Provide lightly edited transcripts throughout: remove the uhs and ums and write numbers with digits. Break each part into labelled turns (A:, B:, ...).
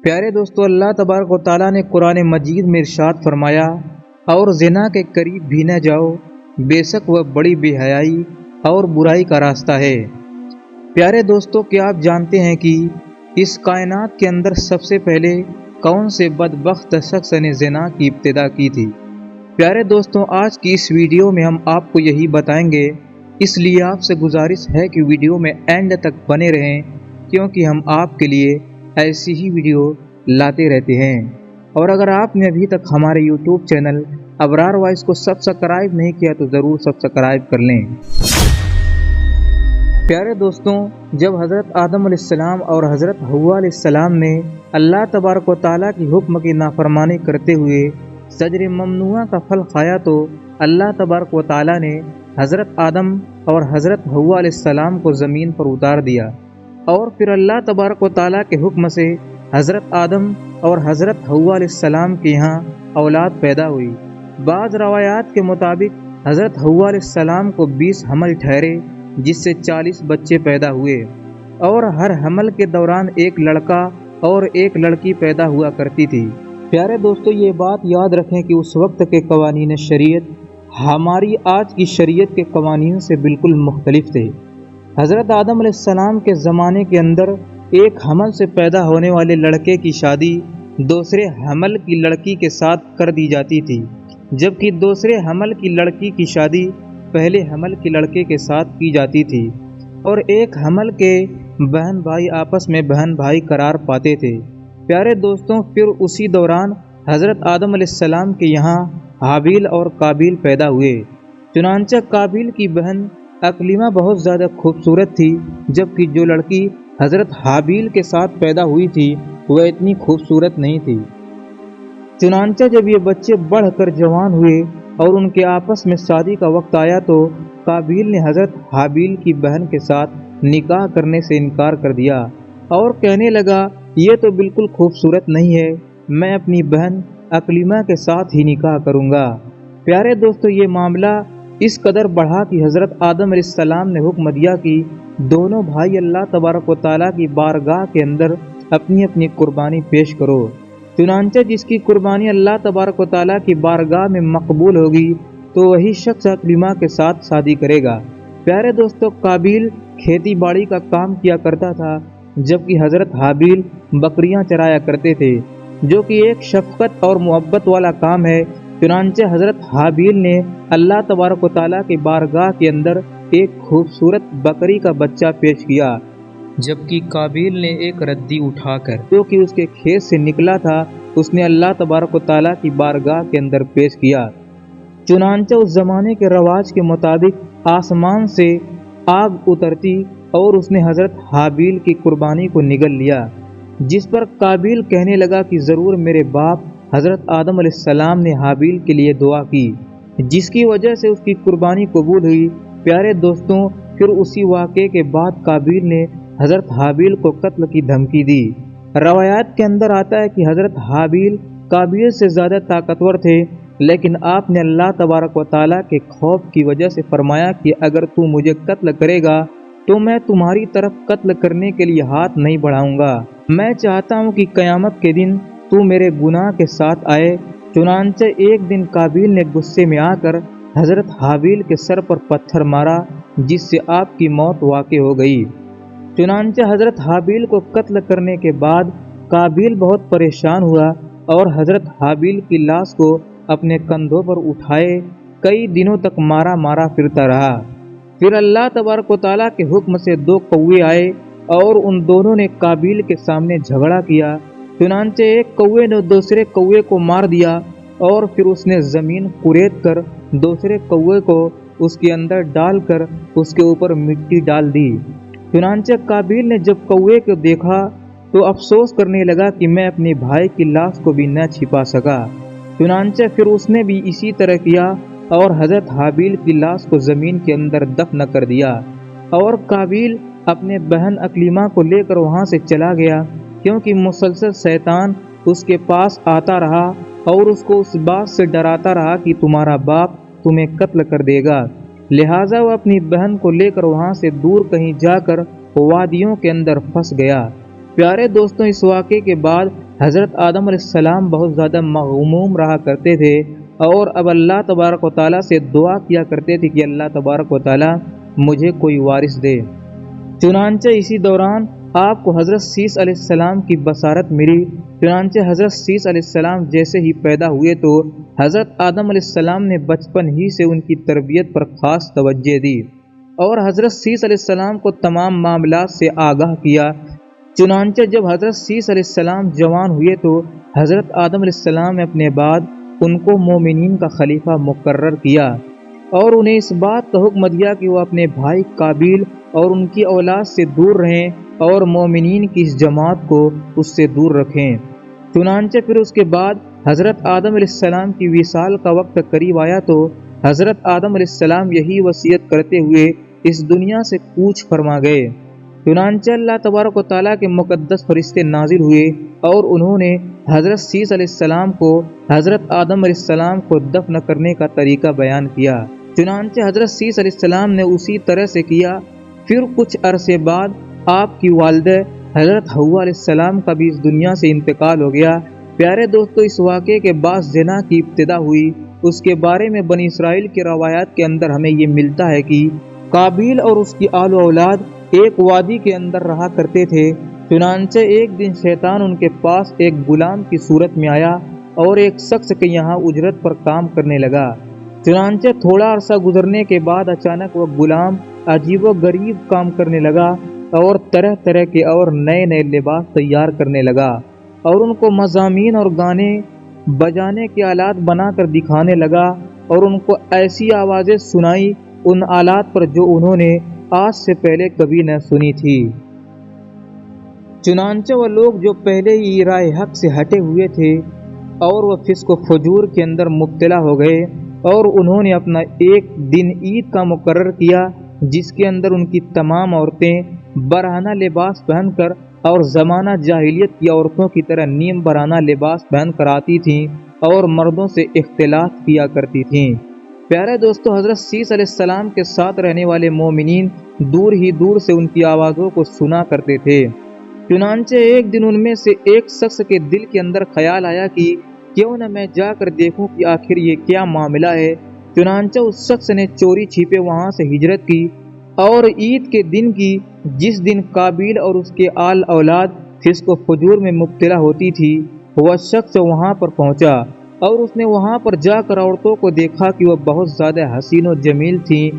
A: پیارے دوستو، اللہ تبارک و تعالیٰ نے قرآن مجید میں ارشاد فرمایا، اور زنا کے قریب بھی نہ جاؤ، بے شک وہ بڑی بے حیائی اور برائی کا راستہ ہے۔ پیارے دوستو، کیا آپ جانتے ہیں کہ اس کائنات کے اندر سب سے پہلے کون سے بدبخت شخص نے زنا کی ابتدا کی تھی؟ پیارے دوستو، آج کی اس ویڈیو میں ہم آپ کو یہی بتائیں گے، اس لیے آپ سے گزارش ہے کہ ویڈیو میں اینڈ تک بنے رہیں، کیونکہ ہم آپ کے لیے ایسی ہی ویڈیو لاتے رہتے ہیں۔ اور اگر آپ نے ابھی تک ہمارے یوٹیوب چینل ابرار وائس کو سبسکرائب نہیں کیا تو ضرور سبسکرائب کر لیں۔ پیارے دوستوں، جب حضرت آدم علیہ السلام اور حضرت حوا علیہ السلام نے اللہ تبارک و تعالیٰ کی حکم کی نافرمانی کرتے ہوئے شجر ممنوعہ کا پھل کھایا تو اللہ تبارک و تعالیٰ نے حضرت آدم اور حضرت حوا علیہ السلام کو زمین پر اتار دیا، اور پھر اللہ تبارک و تعالیٰ کے حکم سے حضرت آدم اور حضرت حوا علیہ السلام کے یہاں اولاد پیدا ہوئی۔ بعض روایات کے مطابق حضرت حوا علیہ السلام کو 20 حمل ٹھہرے، جس سے 40 بچے پیدا ہوئے، اور ہر حمل کے دوران ایک لڑکا اور ایک لڑکی پیدا ہوا کرتی تھی۔ پیارے دوستو، یہ بات یاد رکھیں کہ اس وقت کے قوانین شریعت ہماری آج کی شریعت کے قوانین سے بالکل مختلف تھے۔ حضرت آدم علیہ السلام کے زمانے کے اندر ایک حمل سے پیدا ہونے والے لڑکے کی شادی دوسرے حمل کی لڑکی کے ساتھ کر دی جاتی تھی، جبکہ دوسرے حمل کی لڑکی کی شادی پہلے حمل کے لڑکے کے ساتھ کی جاتی تھی، اور ایک حمل کے بہن بھائی آپس میں بہن بھائی قرار پاتے تھے۔ پیارے دوستوں، پھر اسی دوران حضرت آدم علیہ السلام کے یہاں حابیل اور قابیل پیدا ہوئے۔ چنانچہ قابیل کی بہن اکلیمہ بہت زیادہ خوبصورت تھی، جبکہ جو لڑکی حضرت حابیل کے ساتھ پیدا ہوئی تھی وہ اتنی خوبصورت نہیں تھی۔ چنانچہ جب یہ بچے بڑھ کر جوان ہوئے اور ان کے آپس میں شادی کا وقت آیا تو قابیل نے حضرت حابیل کی بہن کے ساتھ نکاح کرنے سے انکار کر دیا، اور کہنے لگا، یہ تو بالکل خوبصورت نہیں ہے، میں اپنی بہن اکلیمہ کے ساتھ ہی نکاح کروں گا۔ پیارے دوستو، یہ معاملہ اس قدر بڑھا کہ حضرت آدم علیہ السلام نے حکم دیا کہ دونوں بھائی اللہ تبارک و تعالیٰ کی بارگاہ کے اندر اپنی اپنی قربانی پیش کرو۔ چنانچہ جس کی قربانی اللہ تبارک و تعالیٰ کی بارگاہ میں مقبول ہوگی تو وہی شخص اکلیمہ کے ساتھ شادی کرے گا۔ پیارے دوستو، قابیل کھیتی باڑی کا کام کیا کرتا تھا، جبکہ حضرت حابیل بکریاں چرایا کرتے تھے، جو کہ ایک شفقت اور محبت والا کام ہے۔ چنانچہ حضرت حابیل نے اللہ تبارک و تعالیٰ کی بارگاہ کے اندر ایک خوبصورت بکری کا بچہ پیش کیا، جبکہ قابیل نے ایک ردی اٹھا کر جو کہ اس کے کھیت سے نکلا تھا اس نے اللہ تبارک و تعالیٰ کی بارگاہ کے اندر پیش کیا۔ چنانچہ اس زمانے کے رواج کے مطابق آسمان سے آگ اترتی اور اس نے حضرت حابیل کی قربانی کو نگل لیا، جس پر قابیل کہنے لگا کہ ضرور میرے باپ حضرت آدم علیہ السلام نے حابیل کے لیے دعا کی، جس کی وجہ سے اس کی قربانی قبول ہوئی۔ پیارے دوستوں، پھر اسی واقعے کے بعد قابیل نے حضرت حابیل کو قتل کی دھمکی دی۔ روایات کے اندر آتا ہے کہ حضرت حابیل قابیل سے زیادہ طاقتور تھے، لیکن آپ نے اللہ تبارک و تعالیٰ کے خوف کی وجہ سے فرمایا کہ اگر تو مجھے قتل کرے گا تو میں تمہاری طرف قتل کرنے کے لیے ہاتھ نہیں بڑھاؤں گا، میں چاہتا ہوں کہ قیامت کے دن تو میرے گناہ کے ساتھ آئے۔ چنانچہ ایک دن قابیل نے غصے میں آ کر حضرت حابیل کے سر پر پتھر مارا، جس سے آپ کی موت واقع ہو گئی۔ چنانچہ حضرت حابیل کو قتل کرنے کے بعد قابیل بہت پریشان ہوا اور حضرت حابیل کی لاش کو اپنے کندھوں پر اٹھائے کئی دنوں تک مارا پھرتا رہا۔ پھر اللہ تبارک و تعالیٰ کے حکم سے 2 کوے آئے اور ان دونوں نے قابیل کے سامنے جھگڑا کیا۔ چنانچہ ایک کوے نے دوسرے کوے کو مار دیا، اور پھر اس نے زمین کریت کر دوسرے کوے کو اس کے اندر ڈال کر اس کے اوپر مٹی ڈال دی۔ چنانچہ قابیل نے جب کوے کو دیکھا تو افسوس کرنے لگا کہ میں اپنے بھائی کی لاش کو بھی نہ چھپا سکا۔ چنانچہ پھر اس نے بھی اسی طرح کیا اور حضرت حابیل کی لاش کو زمین کے اندر دفن کر دیا، اور قابیل اپنے بہن اکلیمہ کو لے کر وہاں سے چلا گیا، کیونکہ مسلسل شیطان اس کے پاس آتا رہا اور اس کو اس بات سے ڈراتا رہا کہ تمہارا باپ تمہیں قتل کر دے گا۔ لہٰذا وہ اپنی بہن کو لے کر وہاں سے دور کہیں جا کر وادیوں کے اندر پھنس گیا۔ پیارے دوستوں، اس واقعے کے بعد حضرت آدم علیہ السلام بہت زیادہ مغموم رہا کرتے تھے اور اب اللہ تبارک و تعالیٰ سے دعا کیا کرتے تھے کہ اللہ تبارک و تعالیٰ مجھے کوئی وارث دے۔ چنانچہ اسی دوران آپ کو حضرت سیس علیہ السلام کی بصارت ملی۔ چنانچہ حضرت سیس علیہ السلام جیسے ہی پیدا ہوئے تو حضرت آدم علیہ السلام نے بچپن ہی سے ان کی تربیت پر خاص توجہ دی اور حضرت سیس علیہ السلام کو تمام معاملات سے آگاہ کیا۔ چنانچہ جب حضرت سیس علیہ السلام جوان ہوئے تو حضرت آدم علیہ السلام نے اپنے بعد ان کو مومنین کا خلیفہ مقرر کیا اور انہیں اس بات کا حکم دیا کہ وہ اپنے بھائی قابیل اور ان کی اولاد سے دور رہیں اور مومنین کی اس جماعت کو اس سے دور رکھیں۔ چنانچہ پھر اس کے بعد حضرت آدم علیہ السلام کی وصال کا وقت قریب آیا تو حضرت آدم علیہ السلام یہی وصیت کرتے ہوئے اس دنیا سے کوچ فرما گئے۔ چنانچہ اللہ تبارک و تعالیٰ کے مقدس فرشتے نازل ہوئے اور انہوں نے حضرت سیس علیہ السلام کو حضرت آدم علیہ السلام کو دفن کرنے کا طریقہ بیان کیا۔ چنانچہ حضرت سیس علیہ السلام نے اسی طرح سے کیا۔ پھر کچھ عرصے بعد آپ کی والدہ حضرت حوا علیہ السلام کا بھی اس دنیا سے انتقال ہو گیا۔ پیارے دوستو، اس واقعے کے بعد زنا کی ابتدا ہوئی۔ اس کے بارے میں بنی اسرائیل کی روایات کے اندر ہمیں یہ ملتا ہے کہ قابیل اور اس کی آل و اولاد ایک وادی کے اندر رہا کرتے تھے۔ چنانچہ ایک دن شیطان ان کے پاس ایک غلام کی صورت میں آیا اور ایک شخص کے یہاں اجرت پر کام کرنے لگا۔ چنانچہ تھوڑا عرصہ گزرنے کے بعد اچانک وہ غلام عجیب و غریب کام کرنے لگا اور طرح طرح کے اور نئے نئے لباس تیار کرنے لگا اور ان کو مضامین اور گانے بجانے کے آلات بنا کر دکھانے لگا اور ان کو ایسی آوازیں سنائی ان آلات پر جو انہوں نے آج سے پہلے کبھی نہ سنی تھی۔ چنانچہ وہ لوگ جو پہلے ہی راہ حق سے ہٹے ہوئے تھے اور وہ فسق و فجور کے اندر مبتلا ہو گئے اور انہوں نے اپنا ایک دن عید کا مقرر کیا جس کے اندر ان کی تمام عورتیں برہنہ لباس پہن کر اور زمانہ جاہلیت کی عورتوں کی طرح نیم برہنہ لباس پہن کر آتی تھیں اور مردوں سے اختلاط کیا کرتی تھیں۔ پیارے دوستو، حضرت سیس علیہ السلام کے ساتھ رہنے والے مومنین دور ہی دور سے ان کی آوازوں کو سنا کرتے تھے۔ چنانچہ ایک دن ان میں سے ایک شخص کے دل کے اندر خیال آیا کہ کیوں نہ میں جا کر دیکھوں کہ آخر یہ کیا معاملہ ہے۔ چنانچہ اس شخص نے چوری چھپے وہاں سے ہجرت کی اور عید کے دن کی جس دن قابیل اور اس کے آل اولاد فسق و فجور میں مبتلا ہوتی تھی، وہ شخص وہاں پر پہنچا اور اس نے وہاں پر جا کر عورتوں کو دیکھا کہ وہ بہت زیادہ حسین و جمیل تھیں۔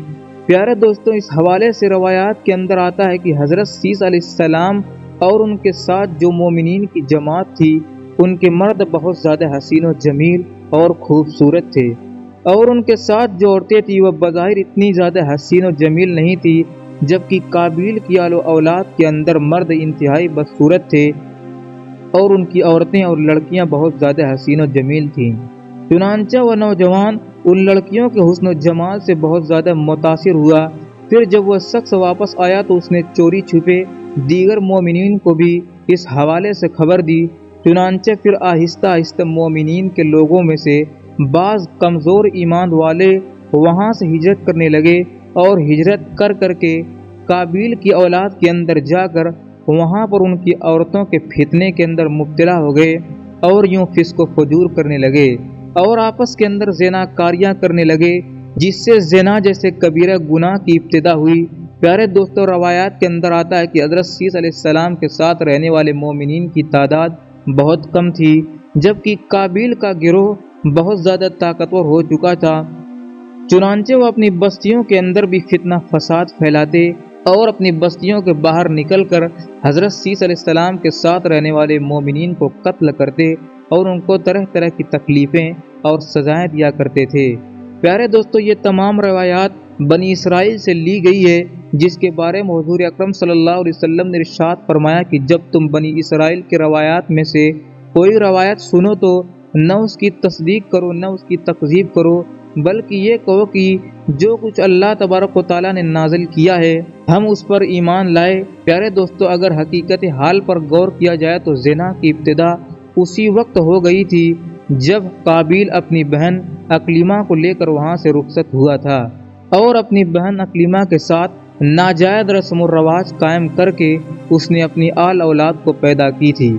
A: پیارے دوستوں، اس حوالے سے روایات کے اندر آتا ہے کہ حضرت سیس علیہ السلام اور ان کے ساتھ جو مومنین کی جماعت تھی ان کے مرد بہت زیادہ حسین و جمیل اور خوبصورت تھے اور ان کے ساتھ جو عورتیں تھیں وہ بظاہر اتنی زیادہ حسین و جمیل نہیں تھی، جبکہ قابیل کی آل و اولاد کے اندر مرد انتہائی بدصورت تھے اور ان کی عورتیں اور لڑکیاں بہت زیادہ حسین و جمیل تھیں۔ چنانچہ وہ نوجوان ان لڑکیوں کے حسن و جمال سے بہت زیادہ متاثر ہوا۔ پھر جب وہ شخص واپس آیا تو اس نے چوری چھپے دیگر مومنین کو بھی اس حوالے سے خبر دی۔ چنانچہ پھر آہستہ آہستہ مومنین کے لوگوں میں سے بعض کمزور ایمان والے وہاں سے ہجرت کرنے لگے اور ہجرت کر کر کے قابیل کی اولاد کے اندر جا کر وہاں پر ان کی عورتوں کے فتنے کے اندر مبتلا ہو گئے اور یوں فسق و فجور کرنے لگے اور آپس کے اندر زنا کاریاں کرنے لگے، جس سے زنا جیسے کبیرہ گناہ کی ابتدا ہوئی۔ پیارے دوستوں، روایات کے اندر آتا ہے کہ حضرت سیس علیہ السلام کے ساتھ رہنے والے مومنین کی تعداد بہت کم تھی، جبکہ قابیل کا گروہ بہت زیادہ طاقتور ہو چکا تھا۔ چنانچہ وہ اپنی بستیوں کے اندر بھی فتنہ فساد پھیلاتے اور اپنی بستیوں کے باہر نکل کر حضرت سیس علیہ السلام کے ساتھ رہنے والے مومنین کو قتل کرتے اور ان کو طرح طرح کی تکلیفیں اور سزائیں دیا کرتے تھے۔ پیارے دوستو، یہ تمام روایات بنی اسرائیل سے لی گئی ہے، جس کے بارے میں حضور اکرم صلی اللہ علیہ وسلم نے ارشاد فرمایا کہ جب تم بنی اسرائیل کے روایات میں سے کوئی روایت سنو تو نہ اس کی تصدیق کرو نہ اس کی تکذیب کرو، بلکہ یہ کہو کہ جو کچھ اللہ تبارک و تعالیٰ نے نازل کیا ہے ہم اس پر ایمان لائے۔ پیارے دوستو، اگر حقیقت حال پر غور کیا جائے تو زنا کی ابتدا اسی وقت ہو گئی تھی جب قابیل اپنی بہن اکلیمہ کو لے کر وہاں سے رخصت ہوا تھا اور اپنی بہن اکلیمہ کے ساتھ ناجائز رسم و رواج قائم کر کے اس نے اپنی آل اولاد کو پیدا کی تھی۔